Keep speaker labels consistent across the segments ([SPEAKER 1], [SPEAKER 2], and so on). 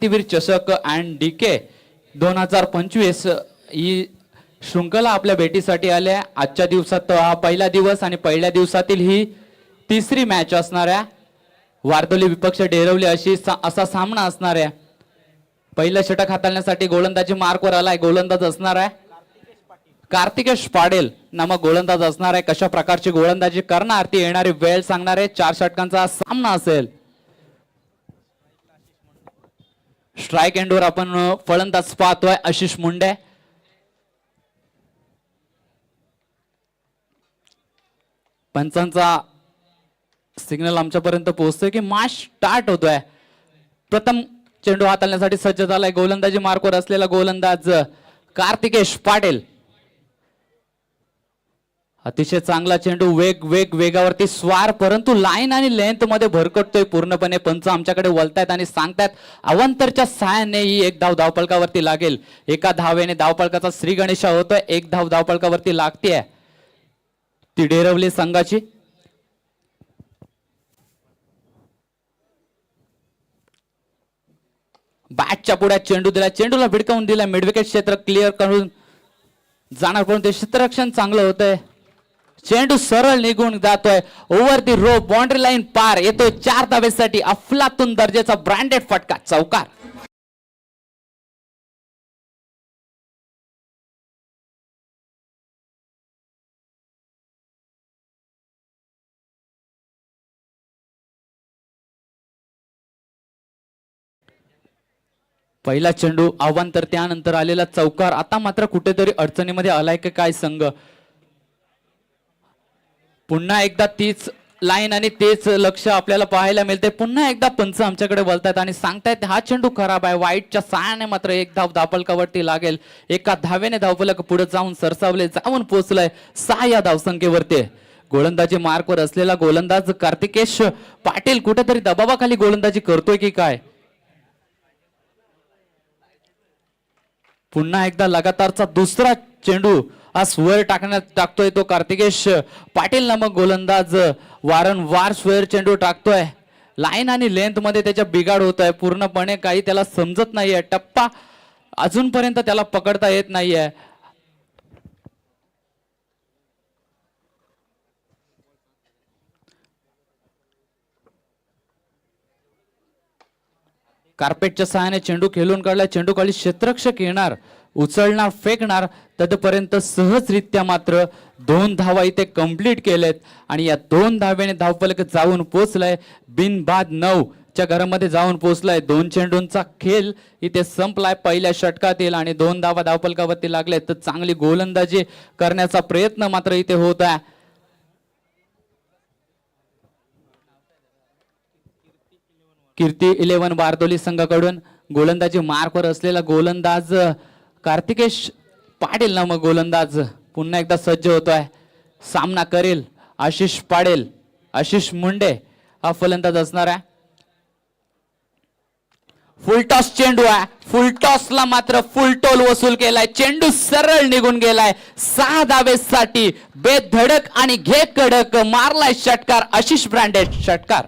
[SPEAKER 1] क्रांतिवीर चषक and DK 2025 ही शृंखला आपल्या भेटीसाठी आल्या. आजच्या दिवसात हा पहिला दिवस आणि पहिल्या दिवसातील ही तिसरी मॅच असणार आहे. वारदोली विपक्ष डेरवली असा सामना असणार आहे. पहिलं षटक हाताळण्यासाठी गोलंदाजी मार्कवर आलाय. गोलंदाज असणार आहे कार्तिकेश पाटील नामक गोलंदाज असणार आहे. कशा प्रकारची गोलंदाजी करणार ती येणारी वेळ सांगणार आहे. 4 षटकांचा सामना असेल. स्ट्राइक एंडवर आपण फलंदाज पाहतोय आशिष मुंडे. पंचांचा सिग्नल आमच्यापर्यंत पोहोचतोय की मॅच स्टार्ट होतोय. प्रथम चेंडू हाताळण्यासाठी सज्ज झालाय. गोलंदाजी मार्कवर असलेला गोलंदाज कार्तिकेश पाटील. अतिशय चांगला चेंडू वेगावरती स्वार, परंतु लाईन आणि लेंथ मध्ये भरकटतोय पूर्णपणे. पंच आमच्याकडे वळतायत आणि सांगतायत अवंतरच्या सहाय्याने ही एक धाव धावपळकावरती लागेल. एका धावेने धावपळकाचा श्री गणेशा होतोय. एक धाव धावपळकावरती लागतेय ती डेरवली संघाची. बॅटच्या पुढ्यात चेंडू दिला. चेंडूला भिडकावून दिला. मिडविकेट क्षेत्र क्लिअर करून जाणार, पण ते क्षेत्ररक्षण चांगलं होतंय. चेंडू सरळ निघून जातोय. Over the rope, boundary line पार येतोय. 4 धावेसाठी अफलातून दर्जाचा ब्रँडेड फटका, चौकार. पहिला चेंडू अवांतर, त्यानंतर आलेला चौकार. आता मात्र कुठेतरी अडचणीमध्ये आलाय की काय संघ. पुन्हा एकदा तीच लाईन आणि तेच लक्ष आपल्याला पाहायला मिळते. पुन्हा एकदा पंच आमच्याकडे बोलतायत आणि सांगतायत हा चेंडू खराब आहे. वाईटच्या सहाय्याने मात्र एक धाव धावपळकावरती लागेल. एका धावेने धावपळक पुढे जाऊन सरसावले, जाऊन पोहोचलंय 6 या धावसंख्येवरती. गोलंदाजी मार्कवर असलेला गोलंदाज कार्तिकेश पाटील कुठेतरी दबावाखाली गोलंदाजी करतोय की काय. पुन्हा एकदा लगातारचा दुसरा चेंडू आज वर टाकतोय तो कार्तिकेश पाटील नामक गोलंदाज. वारंवार स्वेअर चेंडू टाकतोय. लाईन आणि लेंथ मध्ये त्याच्या बिघाड होत आहे पूर्णपणे. काही त्याला समजत नाहीये. टप्पा अजूनपर्यंत त्याला पकडता येत नाहीये. कार्पेटच्या सहाय्याने चेंडू खेळून काढला. चेंडू खाली क्षेत्ररक्षक येणार, उचलणार, फेकणार. तदपर्यंत सहजरित्या मात्र 2 धावा इथे कंप्लीट केलेत आणि या 2 धावेने धावफलक जाऊन पोहोचलाय. बिनबाद 9 च्या घरामध्ये जाऊन पोहोचलाय. 2 चेंडूंचा खेळ इथे संपलाय पहिल्या षटकातील आणि 2 धावा धावफलकावरती लागले. तर चांगली गोलंदाजी करण्याचा प्रयत्न मात्र इथे होत आहे. कीर्ती 11 बारदोली संघाकडून गोलंदाजी मार्कवर असलेला गोलंदाज कार्तिकेश पाटील नामक गोलंदाज पुन्हा एकदा सज्ज होतोय. सामना करेल आशिष पाटील. आशिष मुंडे हा फलंदाज असणार आहे. फुलटॉस चेंडू आहे. फुलटॉसला मात्र फुलटोल वसूल केलाय. चेंडू सरळ निघून गेलाय. 6 धावेसाठी बेधडक आणि घे कडक मारलाय षटकार. आशिष ब्रँडेड षटकार.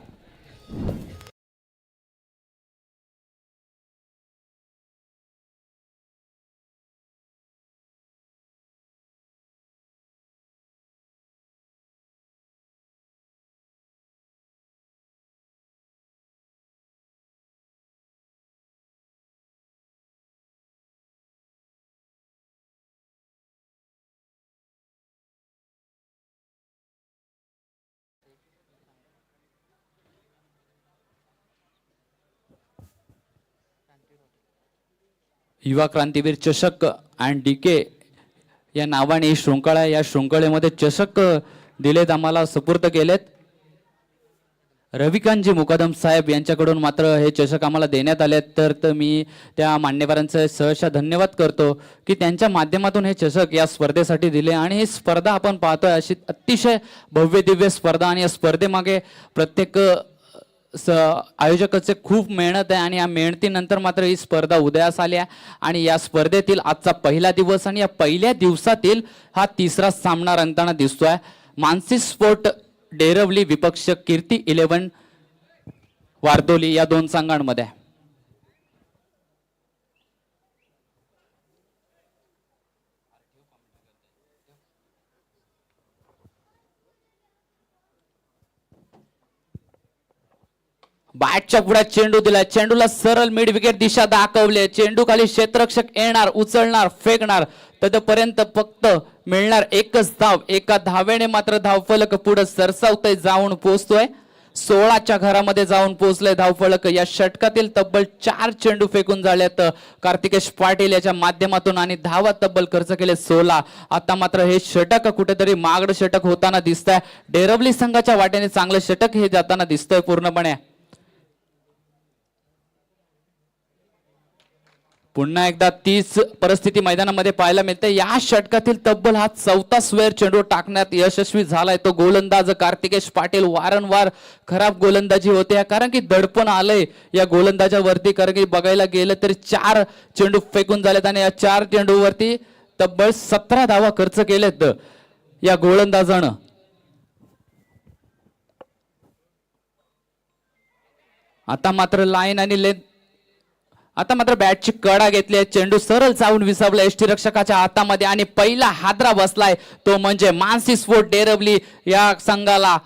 [SPEAKER 1] युवा क्रांतिवीर चषक अँड डीके या नावाने ही शृंखला. या शृंखलेमध्ये चषक दिलेत, आम्हाला सुपूर्द केलेत. रविकांतजी मुकादम साहेब यांच्याकडून मात्र हे चषक आम्हाला देण्यात आलेत. तर मी त्या मान्यवरांचे सहर्ष धन्यवाद करतो की त्यांच्या माध्यमातून हे चषक या स्पर्धेसाठी दिले. आणि ही स्पर्धा आपण पाहतोय अशी अतिशय भव्य दिव्य स्पर्धा आणि या स्पर्धेमागे प्रत्येक आयोजकाचे खूप मेहनत आहे आणि या मेहनतीनंतर मात्र ही स्पर्धा उदयास आली आहे. आणि या स्पर्धेतील आजचा पहिला दिवस आणि या पहिल्या दिवसातील हा तिसरा सामना रंगताना दिसतोय. मानसी स्पोर्ट डेरवली विपक्ष कीर्ती 11 वारदोली या 2 संघांमध्ये. बॅटच्या पुढे चेंडू दिला, चेंडूला सरळ मिड विकेट दिशा दाखवले, चेंडू खाली क्षेत्ररक्षक येणार, उचलणार, फेकणार, तदपर्यंत फक्त मिळणार एकच धाव. एका धावेने मात्र धावफलक पुढे सरसावतोय, जाऊन पोहोचतोय 16च्या घरामध्ये जाऊन पोहोचले धावफलक. या षटकातील तब्बल 4 चेंडू फेकून झालेत कार्तिकेश पाटील याच्या माध्यमातून आणि धावा तब्बल खर्च केले 16. आता मात्र हे षटक कुठेतरी मागड षटक होताना दिसतंय. डेरवली संघाच्या वाटेने चांगलं षटक हे जाताना दिसतंय पूर्णपणे. पुन्हा एकदा तीच परिस्थिती मैदानामध्ये पाहायला मिळते. या षटकातील तब्बल हा 4था स्क्वेअर चेंडू टाकण्यात यशस्वी झालाय तो गोलंदाज कार्तिकेश पाटील. वारंवार खराब गोलंदाजी होते कारण की दडपण आलंय या गोलंदाजावरती, कारण की बघायला गेलं तरी 4 चेंडू फेकून झालेत आणि या 4 चेंडूवरती तब्बल 17 धावा खर्च केलेत या गोलंदाजानं. आता मात्र लाईन आणि लेंथ, आता मात्र बॅटची कडा घेतली, चेंडू सरळ जाऊन विसावला यष्टीरक्षकाच्या हातामध्ये आणि पहिला हादरा बसलाय तो म्हणजे मानसी स्पोर्ट डेरवली या संघाला.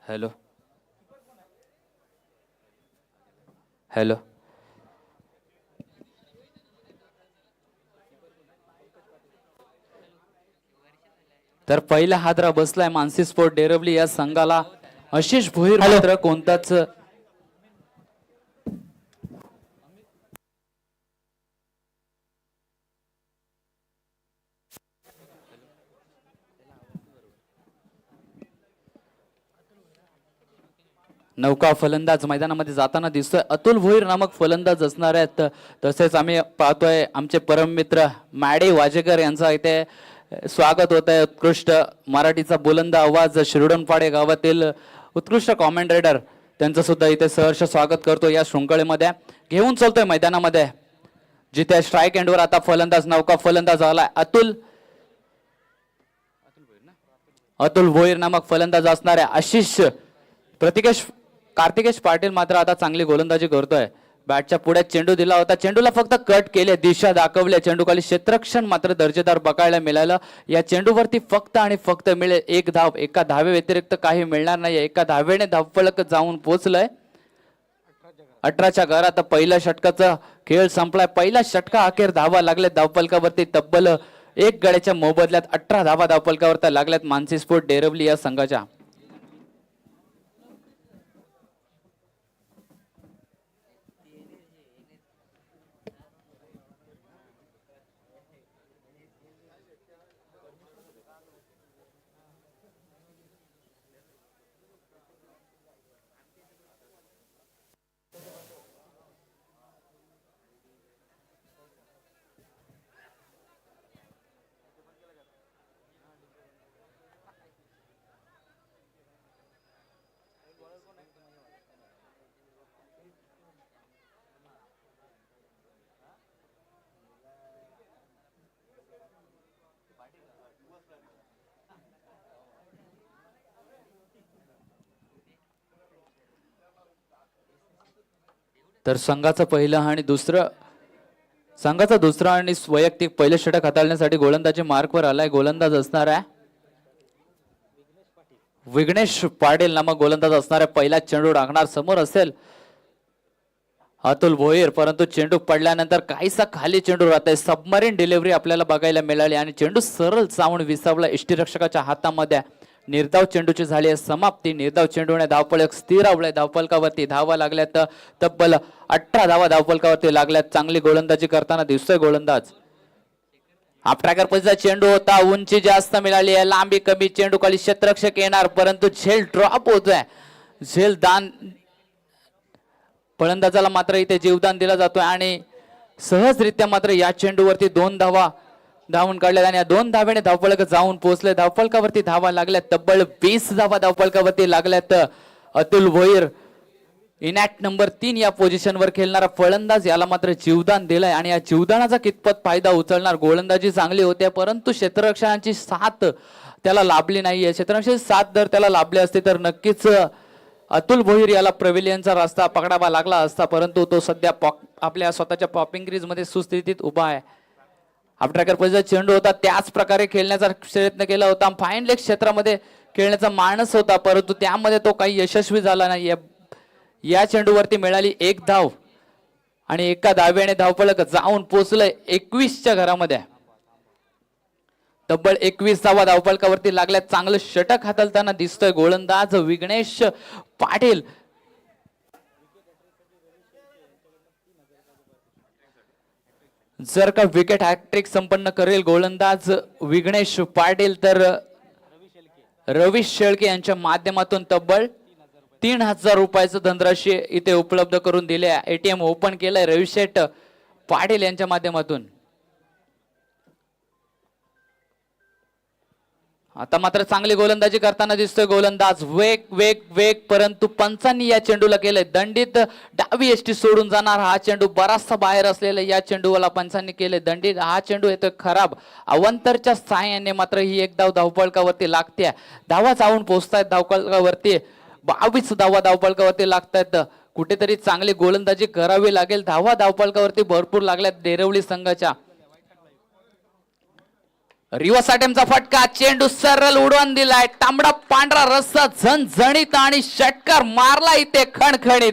[SPEAKER 1] हॅलो हॅलो तर पहिला हादरा बसलाय मानसी स्पोर्ट डेरवली या संघाला. आशिष भोईर मात्र कोणताच नौका फलंदाज मैदानामध्ये जाताना दिसतोय. अतुल भोईर नामक फलंदाज असणार आहेत. तसेच आम्ही पाहतोय आमचे परम मित्र मॅडी वाजेकर यांचा इथे स्वागत होत आहे. उत्कृष्ट मराठीचा बुलंद आवाज शिरडोनपाडे गावातील उत्कृष्ट कॉमेंटेटर त्यांचं सुद्धा इथे सहर्ष स्वागत करतो. या शृंखलेमध्ये घेऊन चालतोय मैदानामध्ये जिथे स्ट्राईक एंडवर आता फलंदाज नौका फलंदाज आलाय अतुल भोईर नामक फलंदाज असणाऱ्या आशिष कार्तिकेश पाटील मात्र आता चांगली गोलंदाजी करतोय. बॅटच्या पुढे चेंडू दिला होता, चेंडूला फक्त कट केले, दिशा दाखवले, चेंडू खाली क्षेत्ररक्षण मात्र दर्जेदार बघायला मिळालं. या चेंडूवरती फक्त आणि फक्त मिळेल 1 धाव. एका धावे व्यतिरिक्त काही मिळणार नाही. एका धावेने धावफलक जाऊन पोहोचलंय 18च्या घरात. पहिल्या षटकाचा खेळ संपलाय. पहिला षटका अखेर धावा लागले धावफलकावरती. तब्बल 1 गड्याच्या मोबदल्यात 18 धावा धावफलकावरती लागल्यात मानसी स्पोर्ट डेरवली या संघाच्या. तर संघाचं पहिलं आणि दुसरं आणि वैयक्तिक पहिलं षटक हाताळण्यासाठी गोलंदाजी मार्कवर आलाय. गोलंदाज असणार आहे विघ्नेश पाटील नामक गोलंदाज असणार आहे. पहिला चेंडू टाकणार, समोर असेल अतुल भोईर, परंतु चेंडू पडल्यानंतर काहीसा खाली चेंडू राहतोय. सबमरीन डिलिव्हरी आपल्याला बघायला मिळाली आणि चेंडू सरळ जाऊन विसावला यष्टीरक्षकाच्या हातामध्ये. निर्धाव चेंडूची झाली आहे समाप्ती. निर्धाव चेंडूने धावफलक स्थिरावले. धावफलकावरती धावा लागल्यात तब्बल 18 धावा धावफलकावरती लागल्यात. चांगली गोलंदाजी करताना दिसतोय गोलंदाज. हाफ ट्रॅकर पद्धतीचा चेंडू होता, उंची जास्त मिळाली आहे, लांबी कमी, चेंडू खाली क्षेत्ररक्षक येणार परंतु झेल ड्रॉप होतोय. झेल दान फलंदाजाला मात्र इथे जीवदान दिला जातोय आणि सहजरित्या मात्र या चेंडूवरती 2 धावा धावून काढल्यात आणि या 2 धावेने धावफलक जाऊन पोहोचले. धावफलकावरती धावा लागल्यात तब्बल 20 धावा धावफलकावरती लागल्यात. अतुल भोईर इनॅक्ट नंबर 3 या पोझिशनवर खेळणारा फलंदाज याला मात्र जीवदान दिलंय आणि या जीवदानाचा कितपत फायदा उचलणार. गोलंदाजी चांगली होते परंतु क्षेत्ररक्षणाची साथ त्याला लाभली नाहीये. क्षेत्ररक्षणाची साथ जर त्याला लाभली असते तर नक्कीच अतुल भोईर याला प्रेव्हिलियनचा रस्ता पकडावा लागला असता, परंतु तो सध्या आपल्या स्वतःच्या पॉपिंग क्रीज मध्ये सुस्थितीत उभा आहे. हाफट्रॅकर पद्धतीचा चेंडू होता, त्याच प्रकारे खेळण्याचा प्रयत्न केला होता. फाईन लेग क्षेत्रामध्ये खेळण्याचा मानस होता परंतु त्यामध्ये तो काही यशस्वी झाला नाही. या चेंडूवरती मिळाली एक धाव आणि एका धाव्याने धावफलक जाऊन पोहोचलंय 21च्या घरामध्ये. तब्बल 21 धावा धावफलकावरती लागल्या. चांगलं षटक हाताळताना दिसतोय गोलंदाज विघ्नेश पाटील. जर का विकेट हॅट्रिक संपन्न करेल गोलंदाज विघ्नेश पाटील तर रवी शेळके यांच्या माध्यमातून तब्बल 3000 रुपयाचं धनराशी इथे उपलब्ध करून दिले. एटीएम ओपन केलंय रविशेठ पाटील यांच्या माध्यमातून. आता मात्र चांगली गोलंदाजी करताना दिसतोय गोलंदाज. वेग वेग वेग परंतु पंचांनी या चेंडूला केलंय दंडित. डावी एसटी सोडून जाणार हा चेंडू बराचसा बाहेर असलेला या चेंडूला पंचांनी केले दंडित. हा चेंडू येतोय खराब. अवंतरच्या सहाय्याने मात्र ही एक धाव धावफलकावरती लागते. धावा जाऊन पोहोचतायत धावफलकावरती. 22 धावा धावफलकावरती लागतायत. कुठेतरी चांगली गोलंदाजी करावी लागेल. धावा धावफलकावरती भरपूर लागल्यात देरवली संघाच्या. रिवर्स अटेम्प्टचा फटका, चेंडू सरळ उडवून दिलाय. तांबडा पांढरा रस्सा झणझणीत आणि षटकार मारला इथे खणखणीत.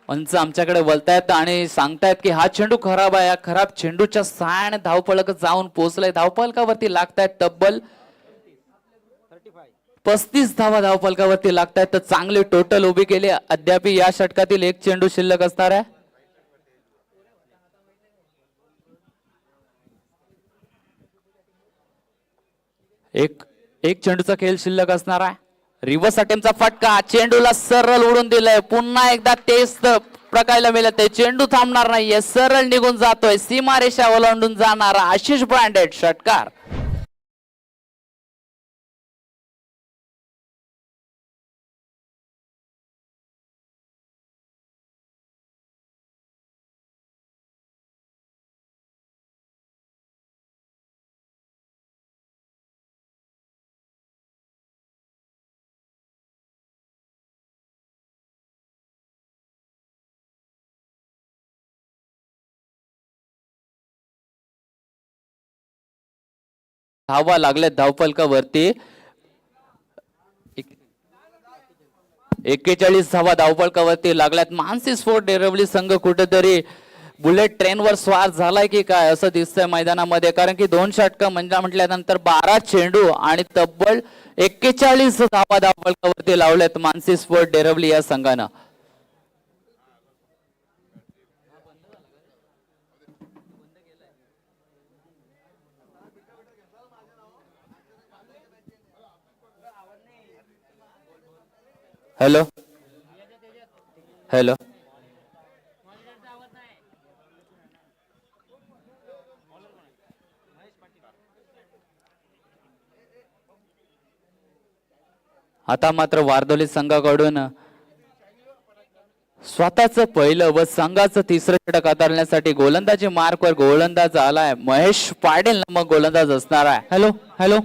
[SPEAKER 1] पंच आमच्याकडे बोलतायत आणि सांगतायत की हा चेंडू खराब आहे. या खराब चेंडूच्या सहाय्याने धावफलक जाऊन पोहोचलाय. धावफलकावरती लागतायत तब्बल 35 धावा धावफलकावरती लागतायत. तर चांगले टोटल उभी केली. अद्याप या षटकातील एक चेंडू शिल्लक असणार आहे. एक चेंडूचा खेळ शिल्लक असणार आहे. रिव्हर्स अटेम्प्टचा फटका, चेंडूला सरळ उडून दिलंय. पुन्हा एकदा तेच प्रकाराला मिळत आहे. चेंडू थांबणार नाहीये, सरळ निघून जातोय. सीमारेषा ओलांडून जाणारा आशिष ब्रँडेड षटकार. धावा लागल्यात धावफलकावरती. 41 धावा धावफलकावरती लागल्यात. मानसी स्पोर्ट डेरवली संघ कुठेतरी बुलेट ट्रेनवर स्वार झालाय की काय असं दिसतंय मैदानामध्ये. कारण की 2 षटक म्हटल्यानंतर 12 चेंडू आणि तब्बल 41 धावा धावफलकावरती लावल्यात मानसी स्पोर्ट डेरवली या संघानं. हॅलो हॅलो आता मात्र वारदोली संघाकडून स्वतःचं पहिलं व संघाचं तिसरं षटक हाताळण्यासाठी गोलंदाजी मार्कवर गोलंदाज आलाय महेश पाटील नामक गोलंदाज असणार आहे.
[SPEAKER 2] हॅलो हॅलो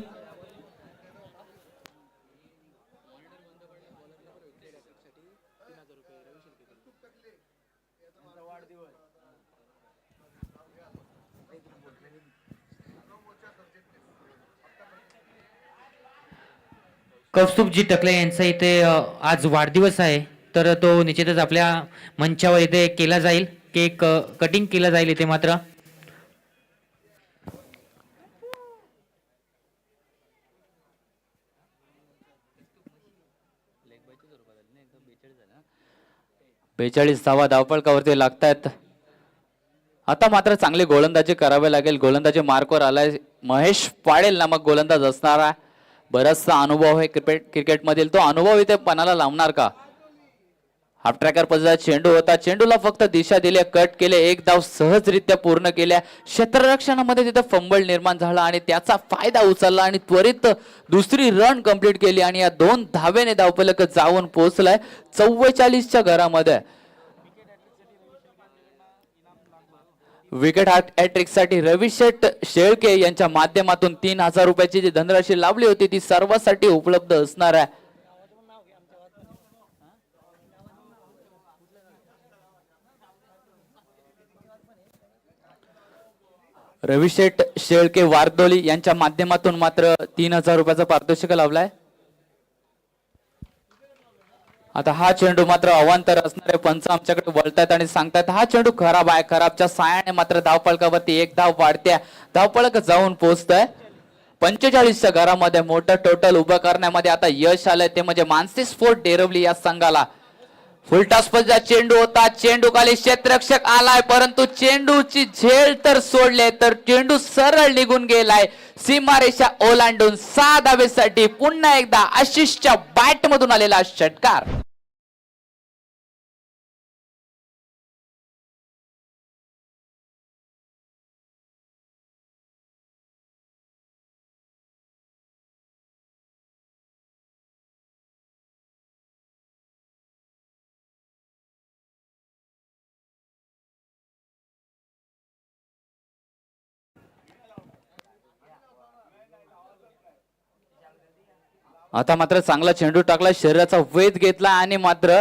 [SPEAKER 2] कौस्तुभजी टकले यांचा इथे आज वाढदिवस आहे, तर तो निश्चितच आपल्या मंचावर इथे केला जाईल. केक कटिंग केला जाईल इथे मात्र.
[SPEAKER 1] बेचाळीस धावा धावफलकावरती लागतायत. आता मात्र चांगली गोलंदाजी करावी लागेल. गोलंदाजी मार्कवर आलाय महेश पाटील नामक गोलंदाज असणार आहे. बराचसा अनुभव आहे क्रिकेटमधील. तो अनुभव इथे पणाला लावणार का? हाफ ट्रॅकर पद्धतीचा चेंडू होता. चेंडूला फक्त दिशा दिली, कट केले, एक धाव सहजरित्या पूर्ण केल्या. क्षेत्ररक्षणामध्ये तिथे फंबल निर्माण झाला आणि त्याचा फायदा उचलला आणि त्वरित दुसरी रन कंप्लीट केली आणि या 2 धावेने धावफलक जाऊन पोहोचलाय 44च्या घरामध्ये. विकेट हॅट्रिक साठी रविशेठ शेळके यांच्या माध्यमातून 3000 रुपयाची जी धनराशी लाभली होती ती सर्वांसाठी उपलब्ध असणार आहे. रविशेठ शेळके वारदोली यांच्या माध्यमातून मात्र 3000 रुपयाचा पारितोषिक लाभलाय. आता हा चेंडू मात्र अवांतर असणारे पंच आमच्याकडे वळतायत आणि सांगतायत हा चेंडू खराब आहे. खराबच्या साहाय्याने मात्र धावफलकावरती एक धाव वाढत्या. धावफलक जाऊन पोहोचतंय 45च्या घरामध्ये. मोठं टोटल उभं करण्यामध्ये आता यश आलंय, ते म्हणजे मानसी स्पोर्ट डेरवली या संघाला. फुलटॉस पद्धतीचा चेंडू होता. चेंडू खाली क्षेत्ररक्षक आलाय, परंतु चेंडूची झेल तर सोडले तर चेंडू सरळ निघून गेलाय. सीमारेषा ओलांडून 6 धावेसाठी पुन्हा एकदा आशिषच्या बॅट मधून आलेला षटकार. आता मात्र चांगला चेंडू टाकला, शरीराचा वेध घेतला आणि मात्र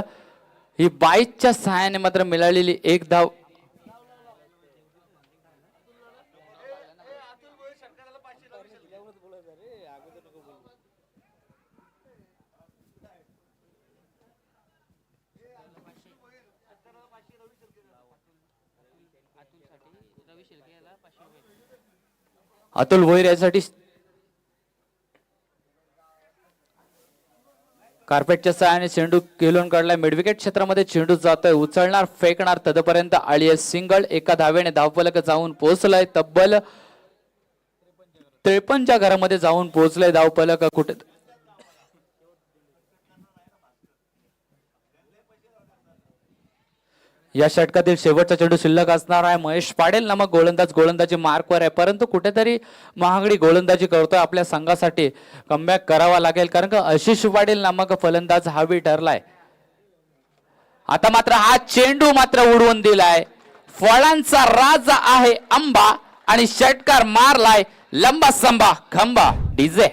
[SPEAKER 1] ही बाईकच्या सहाय्याने मात्र मिळालेली एक धाव. अतुल भोईर यासाठी कार्पेटच्या सहाय्याने चेंडू केलून काढलाय. मिडविकेट क्षेत्रामध्ये चेंडू जातोय, उचलणार फेकणार तदपर्यंत आळीय सिंगल. एका धावेने धावफलक जाऊन पोहोचलाय. तब्बल 53च्या घरामध्ये जाऊन पोहोचलाय धावफलक. कुठे या षटकातील शेवटचा चेंडू शिल्लक असणार आहे. महेश पाटील नामक गोलंदाज गोलंदाजी मार्कवर आहे, परंतु कुठेतरी महागडी गोलंदाजी करतोय. आपल्या संघासाठी कमबॅक करावा लागेल, कारण का आशिष पाटील नामक फलंदाज हवी ठरलाय. आता मात्र हा चेंडू मात्र उडवून दिलाय. फळांचा राजा आहे आंबा आणि षटकार मारलाय लंबा संबा खंबा डीजे.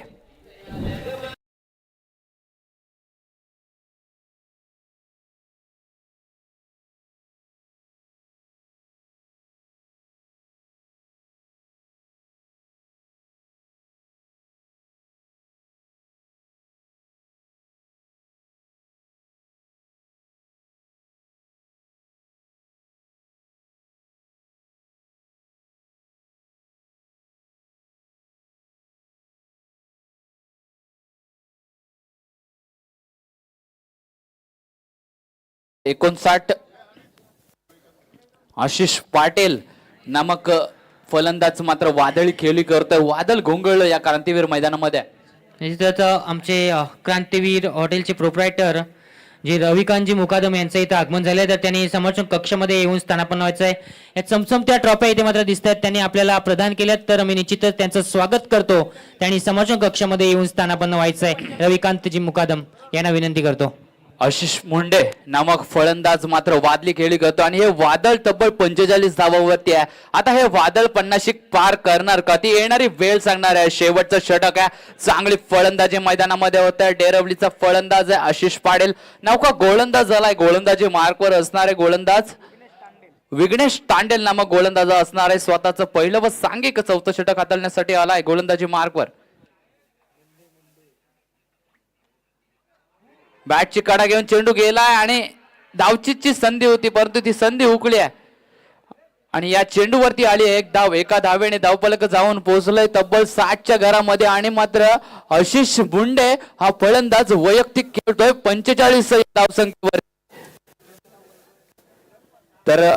[SPEAKER 1] एकोणसाठ आशिष पाटील नामक फलंदाज मात्र वादळी खेळी करतोय. वादळ घोंगळलं या क्रांतीवीर मैदानामध्ये.
[SPEAKER 2] निश्चितच आमचे क्रांतीवीर हॉटेलचे प्रोप्रायटर जे रविकांतजी मुकादम यांचं इथं आगमन झालंय, तर त्यांनी समोरच्या कक्षामध्ये येऊन स्थानापन्न व्हायचं आहे. या चमचमत्या ट्रॉफ्या इथे मात्र दिसत आहेत, त्यांनी आपल्याला प्रदान केल्यात, तर मी निश्चितच त्यांचं स्वागत करतो. त्यांनी समोरच्या कक्षामध्ये येऊन स्थानापन्न व्हायचं आहे. रविकांतजी मुकादम यांना विनंती करतो.
[SPEAKER 1] आशिष मुंडे नामक फलंदाज मात्र वादळी खेळी करतो आणि हे वादळ तब्बल 45 धावांवरती आहे. आता हे वादळ 50 पार करणार का, ती येणारी वेळ सांगणार आहे. शेवटचं षटक आहे, चांगली फलंदाजी मैदानामध्ये होत आहे. डेरवलीचा फलंदाज आहे आशिष पाटील, नौका गोलंदाज झालाय. गोलंदाजी मार्कवर असणारे गोलंदाज विघ्नेश तांडेल नामक गोलंदाज असणार आहे. स्वतःचं पहिलं व सांघिक चौथं षटक हाताळण्यासाठी आलाय गोलंदाजी मार्कवर. बॅटची कडा घेऊन चेंडू गेलाय आणि धावचीची संधी होती, परंतु ती संधी हुकली आहे आणि या चेंडूवरती आली एक धाव. एका धावेने धावफलक जाऊन पोहोचलंय तब्बल 60च्या घरामध्ये आणि मात्र आशिष मुंडे हा फलंदाज वैयक्तिक खेळतोय 45 धावसंख्येवर. तर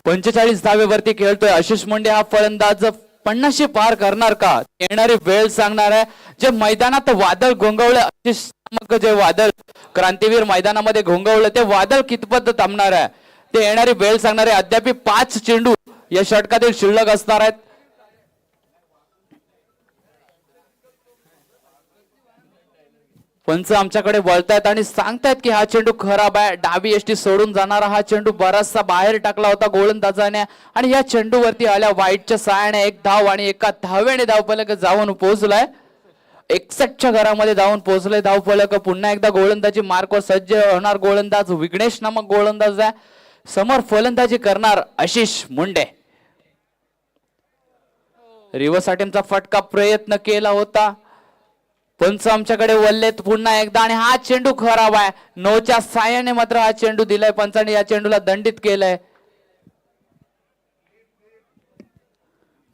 [SPEAKER 1] 45 धावेवरती खेळतोय आशिष मुंडे हा फलंदाज 50 पार करणार का, येणारी वेळ सांगणार आहे. जे मैदानात वादळ घोंगवलं, आशिष नामक जे वादळ क्रांतीवीर मैदानामध्ये घोंगवलं, ते वादळ कितपत थांबणार आहे ते येणारी वेळ सांगणार आहे. अद्याप 5 चेंडू या षटकातील शिल्लक असणार आहेत. पंच आमच्याकडे वळतायत आणि सांगतायत की हा चेंडू खराब आहे. डावी एसटी सोडून जाणारा हा चेंडू बराचसा बाहेर टाकला होता गोलंदाजाने आणि या चेंडूवरती आल्या वाईटच्या सहाय्याने एक धाव आणि एका धावेने धावफलक जाऊन पोहोचलाय. 61च्या घरामध्ये जाऊन पोहोचले धावफलक. पुन्हा एकदा गोलंदाजी मार्कवर सज्ज होणार गोलंदाज विघ्नेश नामक गोलंदाज आहे. समोर फलंदाजी करणार आशिष मुंडे. रिव्हर्स अटेम्प्टचा फटका प्रयत्न केला होता, पंच आमच्याकडे वल्लेत पुन्हा एकदा आणि हा चेंडू खराब आहे. 9च्या साह्याने मात्र हा चेंडू दिलाय पंचाने, या चेंडूला दंडित केलंय.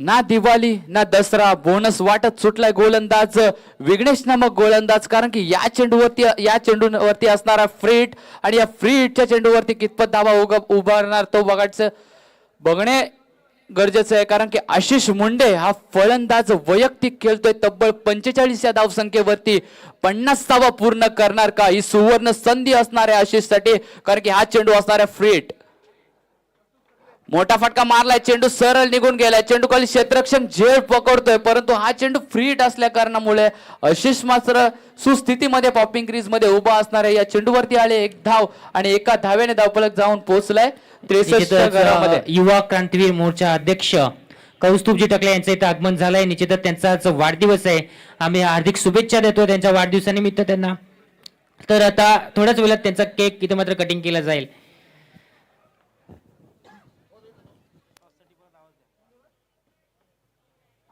[SPEAKER 1] ना दिवाळी ना दसरा बोनस वाटत सुटलाय गोलंदाज विघ्नेश नामक गोलंदाज, कारण की या चेंडूवरती असणारा फ्री हिट आणि या फ्री हिटच्या चेंडूवरती कितपत धावा उभारणार तो बघणे गरजेचं आहे. कारण की आशिष मुंडे हा फलंदाज वैयक्तिक खेळतोय तब्बल 45 या धावसंख्येवरती. 50 धावा पूर्ण करणार का, ही सुवर्ण संधी असणार आहे आशिष साठी, कारण की हा चेंडू असणार आहे फ्री हिट. मोठा फटका मारलाय, चेंडू सरळ निघून गेलाय. चेंडू खाली क्षेत्ररक्षक झेल पकडतोय, परंतु हा चेंडू फ्री हिट असल्या कारणामुळे आशिष मात्र सुस्थितीमध्ये पॉपिंग क्रीज मध्ये उभा असणार आहे. या चेंडूवरती आले एक धाव आणि एका धावेने धावफलक जाऊन पोहोचलाय 63 घरामध्ये.
[SPEAKER 2] युवा क्रांतीवीर मोर्चा अध्यक्ष कौस्तुभजी टकले यांचं इथं आगमन झालंय. निश्चितच त्यांचा आज वाढदिवस आहे, आम्ही हार्दिक शुभेच्छा देतो त्यांच्या वाढदिवसानिमित्त त्यांना. तर आता थोड्याच वेळात त्यांचा केक इथे मात्र कटिंग केला जाईल.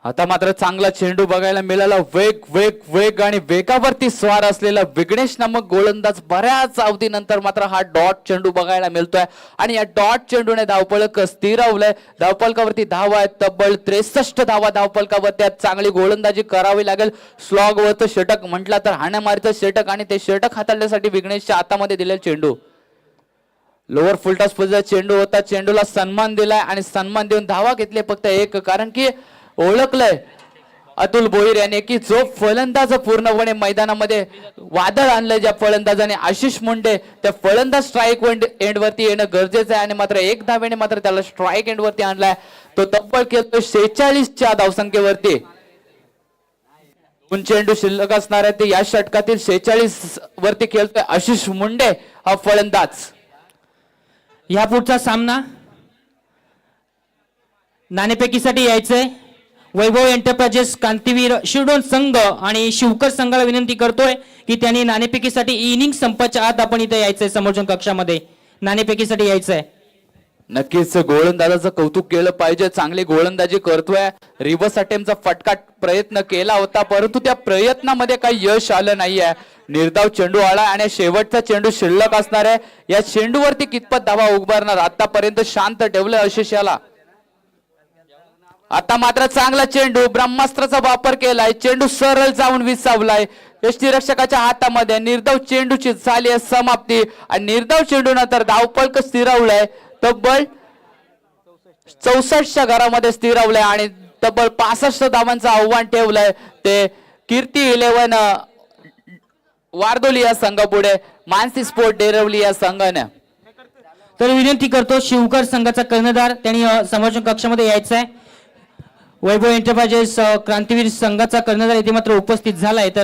[SPEAKER 1] आता मात्र चांगला चेंडू बघायला मिळाला. वेग वेग वेग आणि वेगावरती स्वार असलेला विघ्नेश नामक गोलंदाज बऱ्याच अवधीनंतर मात्र हा डॉट चेंडू बघायला मिळतोय आणि या डॉट चेंडूने धावफलक स्थिरावलंय. धावफलकावरती धावा आहेत तब्बल 63 धावा धावफलकावरती. चांगली गोलंदाजी करावी लागेल. स्लॉग वरचं षटक म्हटलं तर हाणामारीचं षटक आणि ते षटक हाताळण्यासाठी विघ्नेशच्या हातामध्ये दिलेला चेंडू लोअर फुलटॉस पद्धतीचा चेंडू होता. चेंडूला सन्मान दिलाय आणि सन्मान देऊन धावा घेतली फक्त एक, कारण की ओळखलंय अतुल भोईर याने की जो फलंदाज पूर्णपणे मैदानामध्ये वादळ आणलंय ज्या फलंदाजाने आशिष मुंडे, त्या फलंदाज स्ट्राईक एंड वरती येणं गरजेचं आहे आणि मात्र एक धावेने मात्र त्याला स्ट्राईक एंड वरती आणलाय. तो तब्बल खेळतोय 46च्या धावसंख्येवरती. 2 चेंडू शिल्लक असणार आहे ते या षटकातील 46 वरती खेळतोय आशिष मुंडे हा फलंदाज.
[SPEAKER 2] या पुढचा सामना नाणेफेकीसाठी यायचंय. वैभव एंटरप्राइजेस क्रांतीवीर शिरडोन संघ आणि शिवकर संघाला विनंती करतोय की त्यांनी नाणेफेकीसाठी इनिंग संपाच्या आत आपण इथे यायचंय. समोरच्या कक्षामध्ये नाणेफेकीसाठी यायचंय.
[SPEAKER 1] नक्कीच गोलंदाजाचं कौतुक केलं पाहिजे, चांगली गोलंदाजी करतोय. रिव्हर्स अटेम्प्टचा फटका प्रयत्न केला होता, परंतु त्या प्रयत्नामध्ये काही यश आलं नाहीये. निर्धाव चेंडू आला आणि शेवटचा चेंडू शिल्लक असणार आहे. या चेंडूवरती कितपत धावा उभारणार, आतापर्यंत शांत ठेवलं आशिष याला. आता मात्र चांगला चेंडू ब्रह्मास्त्राचा वापर केलाय. चेंडू सरळ जाऊन विसावलाय यष्टीरक्षकाच्या हातामध्ये. निर्धाव चेंडूची झाली आहे समाप्ती आणि निर्धाव चेंडू नंतर धावफलक स्थिरावलाय तब्बल 64च्या घरामध्ये स्थिरावलंय आणि तब्बल 65 धावांचं आव्हान ठेवलंय ते कीर्ती 11 वारदोली या संघापुढे मानसी स्पोर्ट डेरवली या संघाने.
[SPEAKER 2] तर विनंती करतो शिवकर संघाचा कर्णधार त्यांनी समोरच्या कक्षामध्ये यायचं आहे. वैभव एंटरप्राइजेस क्रांतीवीर संघाचा कर्णधार इथे मात्र उपस्थित झालाय. तर